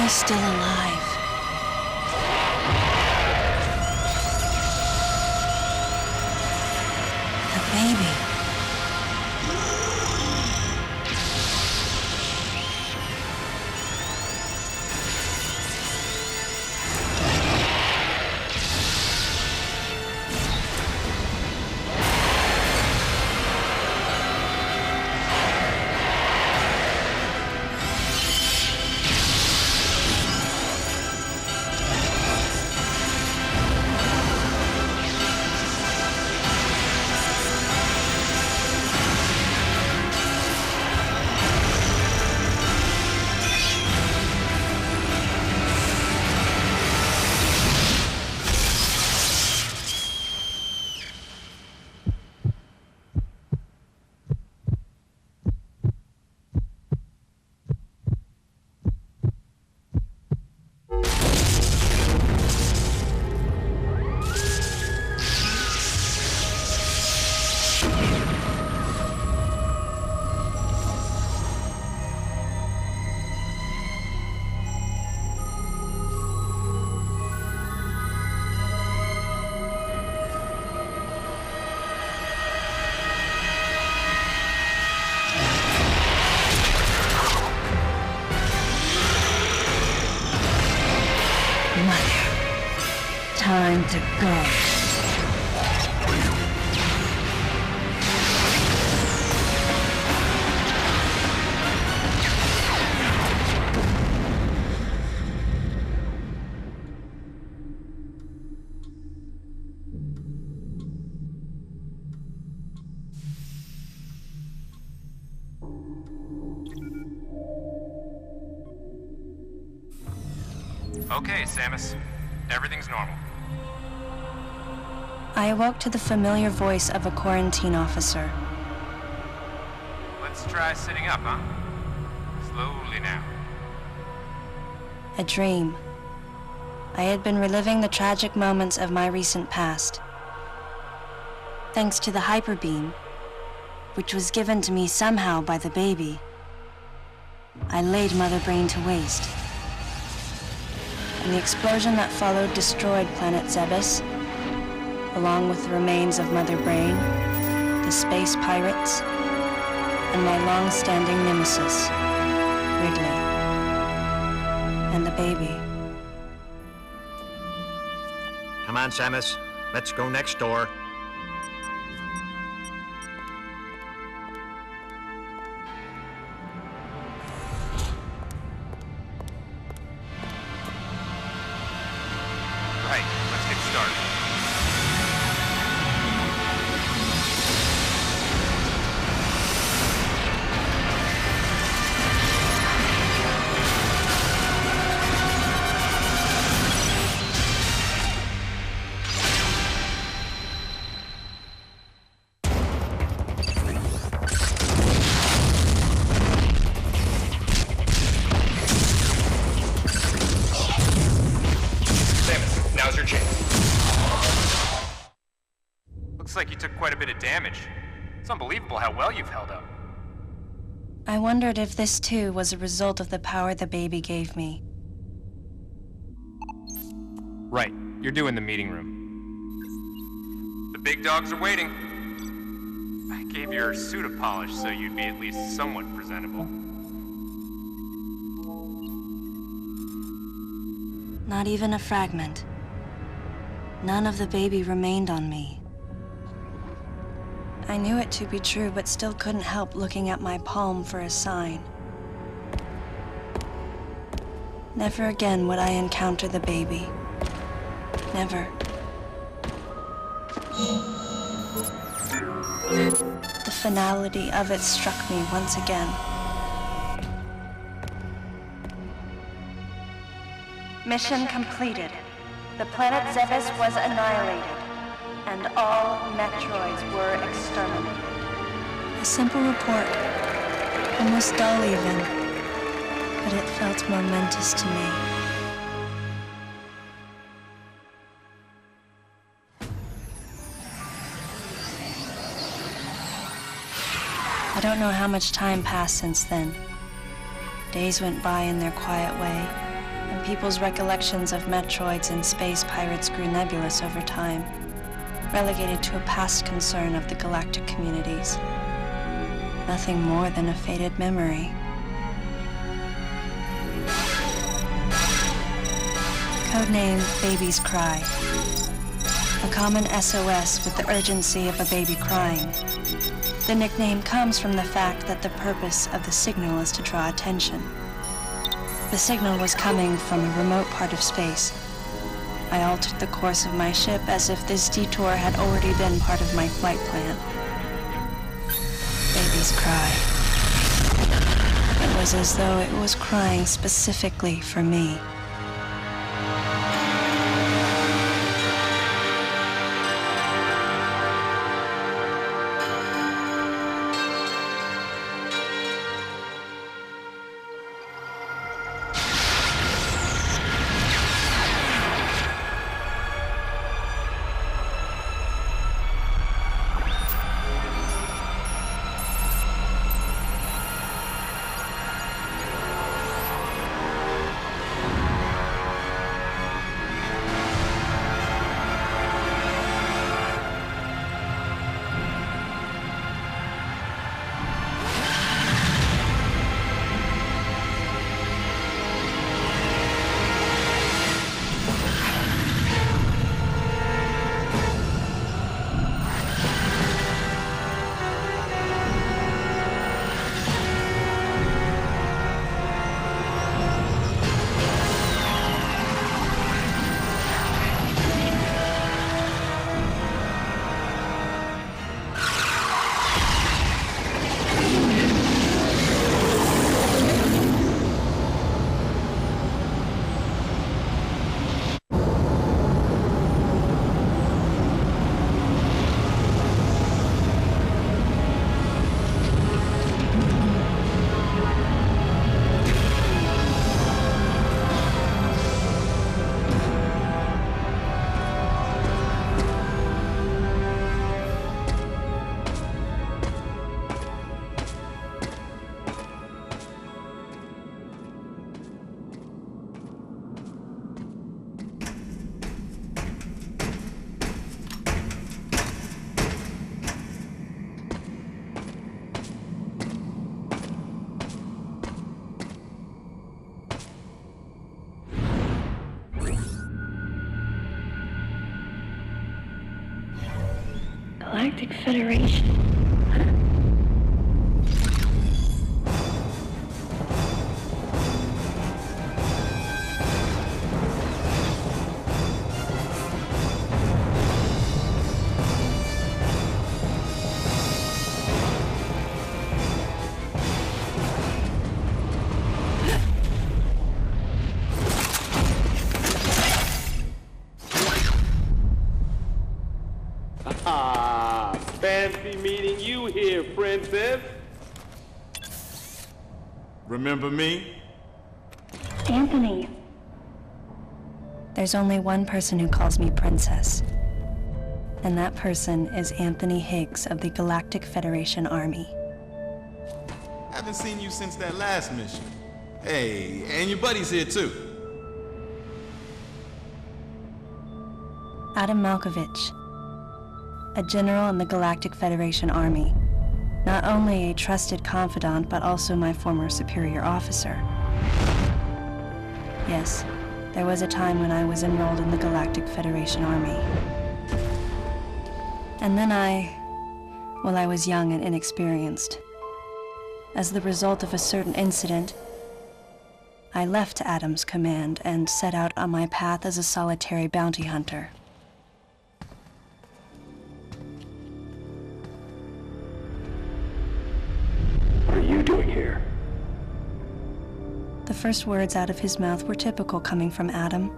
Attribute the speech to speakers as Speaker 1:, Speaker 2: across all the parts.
Speaker 1: I still alive? The baby. Time to go.
Speaker 2: Okay, Samus. Everything's normal.
Speaker 1: I awoke to the familiar voice of a quarantine officer.
Speaker 2: Let's try sitting up, huh? Slowly now.
Speaker 1: A dream. I had been reliving the tragic moments of my recent past. Thanks to the hyper beam, which was given to me somehow by the baby, I laid Mother Brain to waste. And the explosion that followed destroyed Planet Zebes, along with the remains of Mother Brain, the space pirates, and my long-standing nemesis, Wrigley, and the baby.
Speaker 3: Come on, Samus. Let's go next door.
Speaker 2: Right, let's get started. Now's your chance. Looks like you took quite a bit of damage. It's unbelievable how well you've held up.
Speaker 1: I wondered if this too was a result of the power the baby gave me.
Speaker 2: Right, you're due in the meeting room. The big dogs are waiting. I gave your suit a polish so you'd be at least somewhat presentable.
Speaker 1: Not even a fragment. None of the baby remained on me. I knew it to be true, but still couldn't help looking at my palm for a sign. Never again would I encounter the baby. Never. The finality of it struck me once again. Mission completed. The planet Zebes was annihilated, and all Metroids were exterminated. A simple report, almost dull even, but it felt momentous to me. I don't know how much time passed since then. Days went by in their quiet way, people's recollections of Metroids and space pirates grew nebulous over time, relegated to a past concern of the galactic communities. Nothing more than a faded memory. Codename Baby's Cry. A common SOS with the urgency of a baby crying. The nickname comes from the fact that the purpose of the signal is to draw attention. The signal was coming from a remote part of space. I altered the course of my ship as if this detour had already been part of my flight plan. Baby's Cry. It was as though it was crying specifically for me.
Speaker 4: Galactic Federation.
Speaker 5: Fancy meeting you here, princess.
Speaker 6: Remember me?
Speaker 4: Anthony.
Speaker 1: There's only one person who calls me Princess. And that person is Anthony Higgs of the Galactic Federation Army.
Speaker 6: Haven't seen you since that last mission. Hey, and your buddy's here too.
Speaker 1: Adam Malkovich, a general in the Galactic Federation Army. Not only a trusted confidant, but also my former superior officer. Yes, there was a time when I was enrolled in the Galactic Federation Army. And then I was young and inexperienced. As the result of a certain incident, I left Adam's command and set out on my path as a solitary bounty hunter.
Speaker 7: What are you doing here?
Speaker 1: The first words out of his mouth were typical coming from Adam.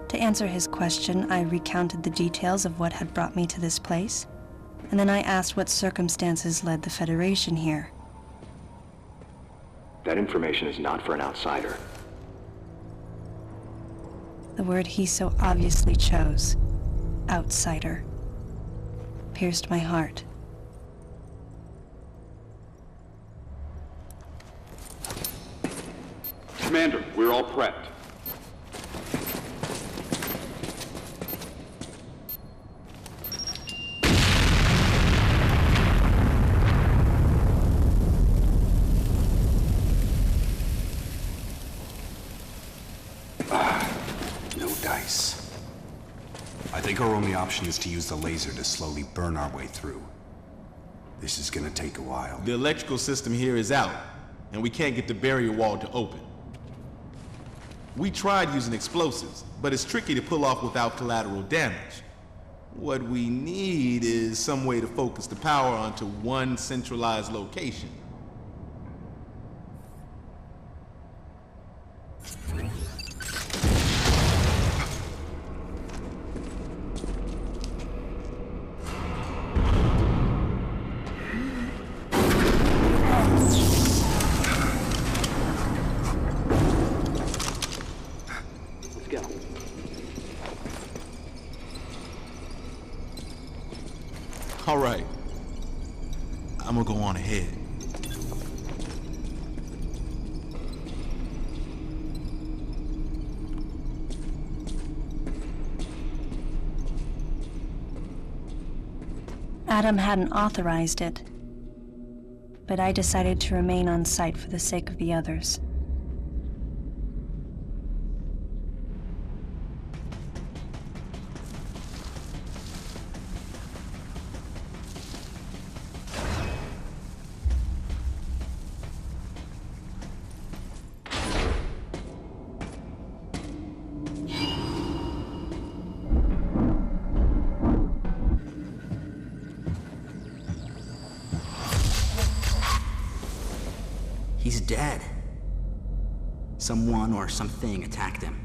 Speaker 1: To answer his question, I recounted the details of what had brought me to this place, and then I asked what circumstances led the Federation here.
Speaker 7: That information is not for an outsider.
Speaker 1: The word he so obviously chose, outsider, pierced my heart.
Speaker 5: Commander, we're all prepped.
Speaker 8: No dice. I think our only option is to use the laser to slowly burn our way through. This is gonna take a while.
Speaker 6: The electrical system here is out, and we can't get the barrier wall to open. We tried using explosives, but it's tricky to pull off without collateral damage. What we need is some way to focus the power onto one centralized location.
Speaker 7: Let's go.
Speaker 6: All right. I'm gonna go on ahead.
Speaker 1: Adam hadn't authorized it, but I decided to remain on site for the sake of the others.
Speaker 9: He's dead. Someone or something attacked him.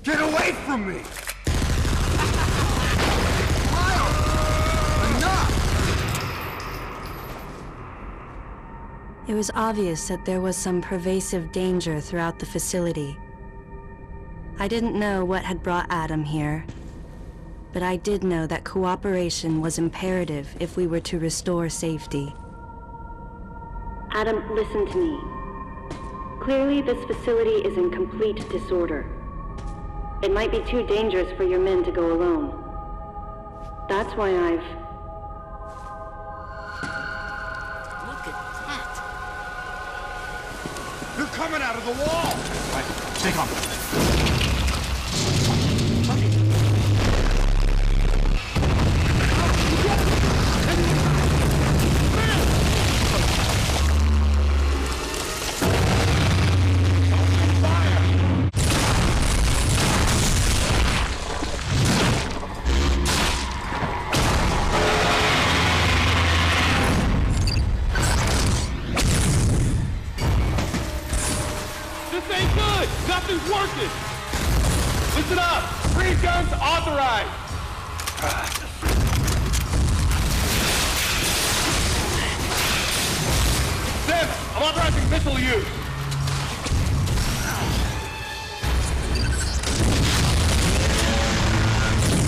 Speaker 8: Get away from me!
Speaker 1: It was obvious that there was some pervasive danger throughout the facility. I didn't know what had brought Adam here, but I did know that cooperation was imperative if we were to restore safety.
Speaker 4: Adam, listen to me. Clearly, this facility is in complete disorder. It might be too dangerous for your men to go alone. That's why I've...
Speaker 9: Look at that!
Speaker 8: They're coming out of the wall!
Speaker 3: Right, stay calm.
Speaker 5: This ain't good! Nothing's working! Listen up! Freeze guns authorized! Sam, I'm authorizing missile use!